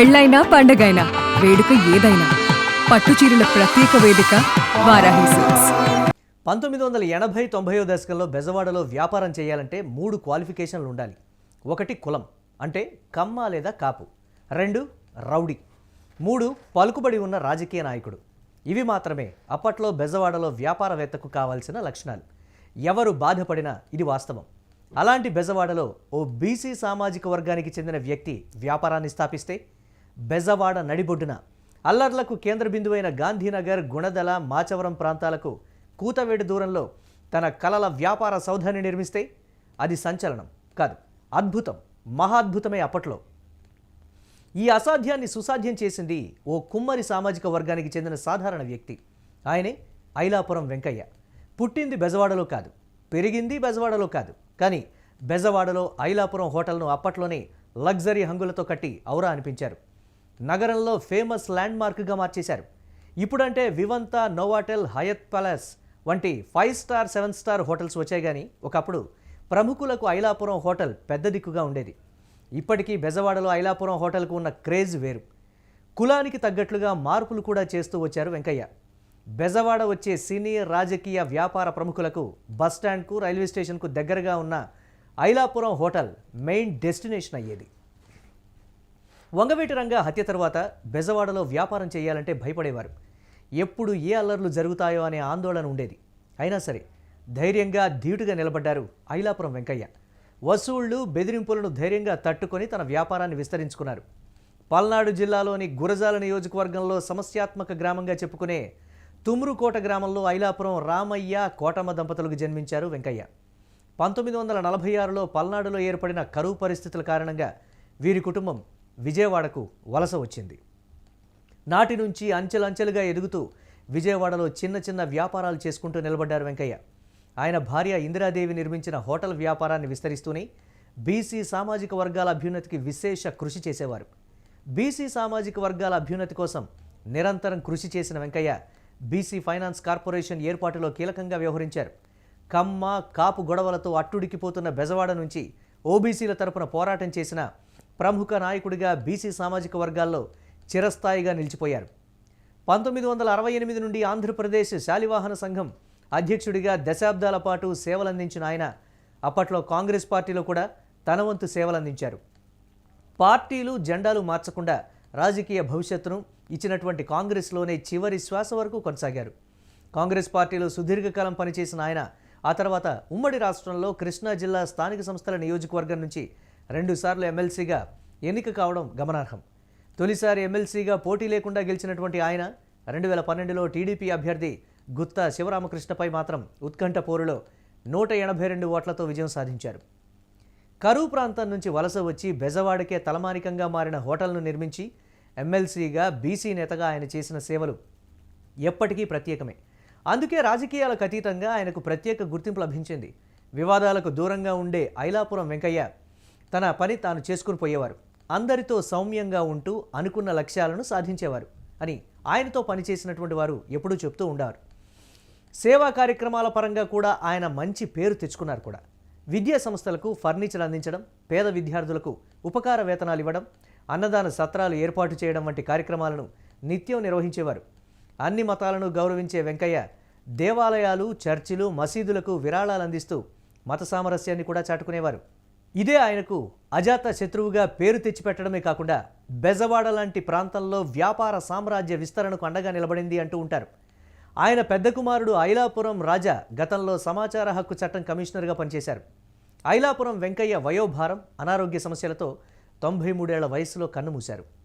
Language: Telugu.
పెళ్ళైనా పండగైనా వేడుక ఏదైనా పట్టుచీరల ప్రత్యేక వేదిక వారాహి సిల్క్స్. 1980-90 దశకంలో బెజవాడలో వ్యాపారం చేయాలంటే 3 క్వాలిఫికేషన్లు ఉండాలి. 1 కులం అంటే కమ్మ లేదా కాపు, 2 రౌడీ, 3 పలుకుబడి ఉన్న రాజకీయ నాయకుడు. ఇవి మాత్రమే అప్పట్లో బెజవాడలో వ్యాపారవేత్తకు కావాల్సిన లక్షణాలు. ఎవరు బాధపడినా ఇది వాస్తవం. అలాంటి బెజవాడలో ఓ బీసీ సామాజిక వర్గానికి చెందిన వ్యక్తి వ్యాపారాన్ని స్థాపిస్తే బెజవాడ నడిబొడ్డున అల్లర్లకు కేంద్ర బిందువైన గాంధీనగర్, గుణదల, మాచవరం ప్రాంతాలకు కూతవేడు దూరంలో తన కలల వ్యాపార సౌధాన్ని నిర్మిస్తే అది సంచలనం కాదు, అద్భుతం, మహాద్భుతమే. అప్పట్లో ఈ అసాధ్యాన్ని సుసాధ్యం చేసింది ఓ కుమ్మరి సామాజిక వర్గానికి చెందిన సాధారణ వ్యక్తి. ఆయనే ఐలాపురం వెంకయ్య. పుట్టింది బెజవాడలో కాదు, పెరిగింది బెజవాడలో కాదు, కానీ బెజవాడలో ఐలాపురం హోటల్ను అప్పట్లోనే లగ్జరీ హంగులతో కట్టి ఔరా అనిపించారు. నగరంలో ఫేమస్ ల్యాండ్ మార్క్గా మార్చేశారు. ఇప్పుడంటే వివంతా, నోవాటెల్, హయత్ ప్యాలెస్ వంటి 5 స్టార్ 7 స్టార్ హోటల్స్ వచ్చాయి. కానీ ఒకప్పుడు ప్రముఖులకు ఐలాపురం హోటల్ పెద్ద దిక్కుగా ఉండేది. ఇప్పటికీ బెజవాడలో ఐలాపురం హోటల్కు ఉన్న క్రేజ్ వేరు. కులానికి తగ్గట్లుగా మార్పులు కూడా చేస్తూ వచ్చారు వెంకయ్య. బెజవాడ వచ్చే సినీ, రాజకీయ, వ్యాపార ప్రముఖులకు బస్టాండ్కు, రైల్వే స్టేషన్కు దగ్గరగా ఉన్న ఐలాపురం హోటల్ మెయిన్ డెస్టినేషన్ అయ్యేది. వంగవీటి రంగా హత్య తర్వాత బెజవాడలో వ్యాపారం చేయాలంటే భయపడేవారు. ఎప్పుడు ఏ అల్లర్లు జరుగుతాయో అనే ఆందోళన ఉండేది. అయినా సరే ధైర్యంగా, ధీటుగా నిలబడ్డారు ఐలాపురం వెంకయ్య. వసూళ్లు, బెదిరింపులను ధైర్యంగా తట్టుకొని తన వ్యాపారాన్ని విస్తరించుకున్నారు. పల్నాడు జిల్లాలోని గురజాల నియోజకవర్గంలో సమస్యాత్మక గ్రామంగా చెప్పుకునే తుమ్రుకోట గ్రామంలో ఐలాపురం రామయ్య, కోటమ్మ దంపతులకు జన్మించారు వెంకయ్య. 1946లో పల్నాడులో ఏర్పడిన కరువు పరిస్థితుల కారణంగా వీరి కుటుంబం విజయవాడకు వలస వచ్చింది. నాటి నుంచి అంచెలంచెలుగా ఎదుగుతూ విజయవాడలో చిన్న చిన్న వ్యాపారాలు చేసుకుంటూ నిలబడ్డారు వెంకయ్య. ఆయన భార్య ఇందిరాదేవి నిర్మించిన హోటల్ వ్యాపారాన్ని విస్తరిస్తూనే బీసీ సామాజిక వర్గాల అభ్యున్నతికి విశేష కృషి చేసేవారు. బీసీ సామాజిక వర్గాల అభ్యున్నతి కోసం నిరంతరం కృషి చేసిన వెంకయ్య బీసీ ఫైనాన్స్ కార్పొరేషన్ ఏర్పాటులో కీలకంగా వ్యవహరించారు. కమ్మ, కాపు గొడవలతో అట్టుడికిపోతున్న బెజవాడ నుంచి ఓబీసీల తరపున పోరాటం చేసిన ప్రముఖ నాయకుడిగా బీసీ సామాజిక వర్గాల్లో చిరస్థాయిగా నిలిచిపోయారు. 1968 నుండి ఆంధ్రప్రదేశ్ శాలివాహన సంఘం అధ్యక్షుడిగా దశాబ్దాల పాటు సేవలందించిన ఆయన అప్పట్లో కాంగ్రెస్ పార్టీలో కూడా తన వంతు సేవలందించారు. పార్టీలు, జెండాలు మార్చకుండా రాజకీయ భవిష్యత్తును ఇచ్చినటువంటి కాంగ్రెస్లోనే చివరి శ్వాస వరకు కొనసాగారు. కాంగ్రెస్ పార్టీలో సుదీర్ఘకాలం పనిచేసిన ఆయన ఆ తర్వాత ఉమ్మడి రాష్ట్రంలో కృష్ణా జిల్లా స్థానిక సంస్థల నియోజకవర్గం నుంచి 2 సార్లు ఎమ్మెల్సీగా ఎన్నిక కావడం గమనార్హం. తొలిసారి ఎమ్మెల్సీగా పోటీ లేకుండా గెలిచినటువంటి ఆయన 2012లో టీడీపీ అభ్యర్థి గుత్తా శివరామకృష్ణపై మాత్రం ఉత్కంఠ పోరులో 182 ఓట్లతో విజయం సాధించారు. కరువు ప్రాంతం నుంచి వలస వచ్చి బెజవాడకే తలమానికంగా మారిన హోటల్ను నిర్మించి ఎమ్మెల్సీగా, బీసీ నేతగా ఆయన చేసిన సేవలు ఎప్పటికీ ప్రత్యేకమే. అందుకే రాజకీయాలకు అతీతంగా ఆయనకు ప్రత్యేక గుర్తింపు లభించింది. వివాదాలకు దూరంగా ఉండే ఐలాపురం వెంకయ్య తన పని తాను చేసుకుని పోయేవారు. అందరితో సౌమ్యంగా ఉంటూ అనుకున్న లక్ష్యాలను సాధించేవారు అని ఆయనతో పనిచేసినటువంటి వారు ఎప్పుడూ చెప్తూ ఉండారు. సేవా కార్యక్రమాల పరంగా కూడా ఆయన మంచి పేరు తెచ్చుకున్నారు కూడా. విద్యా సంస్థలకు ఫర్నిచర్ అందించడం, పేద విద్యార్థులకు ఉపకార వేతనాలు ఇవ్వడం, అన్నదాన సత్రాలు ఏర్పాటు చేయడం వంటి కార్యక్రమాలను నిత్యం నిర్వహించేవారు. అన్ని మతాలను గౌరవించే వెంకయ్య దేవాలయాలు, చర్చిలు, మసీదులకు విరాళాలు అందిస్తూ మత సామరస్యాన్ని కూడా చాటుకునేవారు. ఇదే ఆయనకు అజాత శత్రువుగా పేరు తెచ్చిపెట్టడమే కాకుండా బెజవాడ లాంటి ప్రాంతంలో వ్యాపార సామ్రాజ్య విస్తరణకు అండగా నిలబడింది అంటూ ఉంటారు. ఆయన పెద్ద కుమారుడు ఐలాపురం రాజా గతంలో సమాచార హక్కు చట్టం కమిషనర్గా పనిచేశారు. ఐలాపురం వెంకయ్య వయోభారం, అనారోగ్య సమస్యలతో 93 ఏళ్ల వయసులో కన్నుమూశారు.